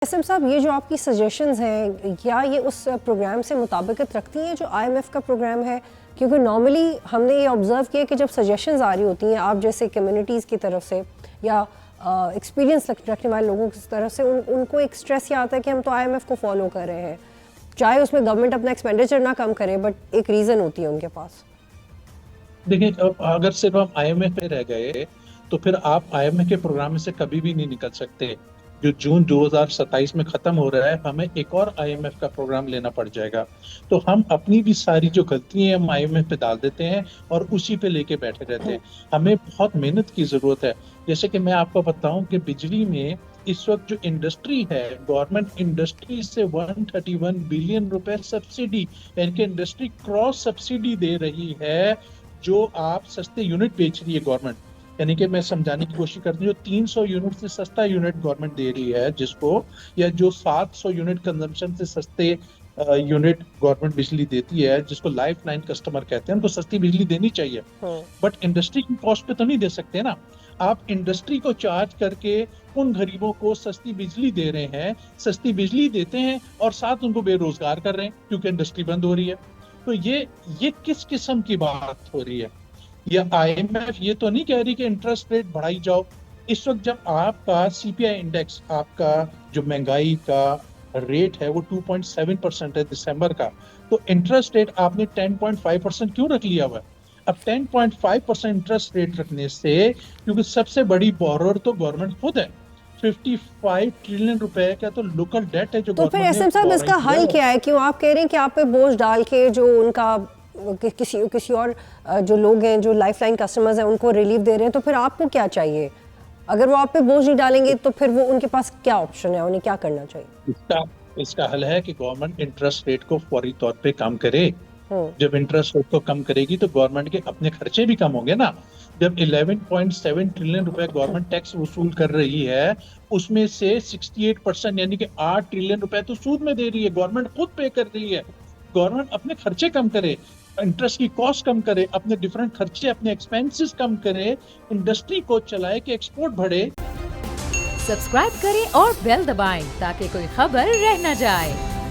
SM साहब, ये जो आपकी सजेशंस हैं, क्या ये उस प्रोग्राम से मुताबिकत रखती हैं जो आईएमएफ का प्रोग्राम है? क्योंकि नॉर्मली हमने ये ऑब्ज़र्व किया कि जब सजेशंस आ रही होती हैं आप जैसे कम्युनिटीज़ की तरफ से या एक्सपीरियंस रखने वाले लोगों की तरफ से, उनको एक स्ट्रेस ये आता है कि हम तो आईएमएफ को फॉलो कर रहे हैं, चाहे उसमें गवर्नमेंट अपना एक्सपेंडिचर ना कम करे, बट एक रीज़न होती है उनके पास। देखिए, अब अगर सिर्फ हम आईएमएफ पे रह गए तो फिर आप आईएमएफ के प्रोग्राम में से कभी भी नहीं निकल सकते। जो जून 2027 में खत्म हो रहा है, हमें एक और आईएमएफ का प्रोग्राम लेना पड़ जाएगा। तो हम अपनी भी सारी जो गलतियां हम आईएमएफ पे डाल देते हैं और उसी पे लेके बैठे रहते हैं। हमें बहुत मेहनत की जरूरत है। जैसे कि मैं आपको बताऊं कि बिजली में इस वक्त जो इंडस्ट्री है, गवर्नमेंट इंडस्ट्री से 131 बिलियन रुपए सब्सिडी, यानी कि इंडस्ट्री क्रॉस सब्सिडी दे रही है। जो आप सस्ते यूनिट बेच रही है गवर्नमेंट, यानी कि मैं समझाने की कोशिश करती हूँ, जो 300 यूनिट से सस्ता यूनिट गवर्नमेंट दे रही है जिसको, या जो 700 यूनिट कंजम्पशन से सस्ते यूनिट गवर्नमेंट बिजली देती है, जिसको लाइफ लाइन कस्टमर कहते हैं, उनको सस्ती बिजली देनी चाहिए। बट इंडस्ट्री की कॉस्ट पे तो नहीं दे सकते ना। आप इंडस्ट्री को चार्ज करके उन गरीबों को सस्ती बिजली दे रहे हैं, सस्ती बिजली देते हैं और साथ उनको बेरोजगार कर रहे हैं क्योंकि इंडस्ट्री बंद हो रही है। तो ये किस किस्म की बात हो रही है? ये आईएमएफ ये तो नहीं कह रही कि इंटरेस्ट रेट बढ़ाई जाओ। इस वक्त जब आपका सीपीआई इंडेक्स, आपका जो महंगाई का रेट है वो 2.7% है दिसंबर का, तो इंटरेस्ट रेट आपने 10.5% क्यों रख लिया हुआ है? अब 10.5% इंटरेस्ट रेट रखने से, क्योंकि सबसे बड़ी बोरोर तो गवर्नमेंट खुद है, 55 ट्रिलियन रुपए का तो लोकल डेट है जो तो फिर एसएम साहब, इसका हल क्या है? क्यों आप कह रहे हैं कि आप पे बोझ डाल के जो उनका किसी और जो लोग हैं, जो लाइफलाइन कस्टमर्स हैं, उनको रिलीफ दे रहे हैं, तो फिर आपको क्या चाहिए? अगर वो आप पे बोझ नहीं डालेंगे तो फिर वो उनके पास क्या ऑप्शन है, उन्हें क्या करना चाहिए? इसका हल है कि गवर्नमेंट इंटरेस्ट रेट को फौरी तौर पे कम करे। जब इंटरेस्ट रेट को कम करेगी तो गवर्नमेंट के अपने खर्चे भी कम होंगे ना। जब 11.7 ट्रिलियन रुपए गवर्नमेंट टैक्स वसूल कर रही है, उसमें से 68% यानी कि 8 ट्रिलियन रुपए तो सूद में दे रही है, गवर्नमेंट खुद पे कर रही है। गवर्नमेंट अपने खर्चे कम करे, इंटरेस्ट की कॉस्ट कम करे, अपने डिफरेंट खर्चे, अपने एक्सपेंसेस कम करे, इंडस्ट्री को चलाए कि एक्सपोर्ट बढ़े। सब्सक्राइब करें और बेल दबाएं ताकि कोई खबर रह न जाए।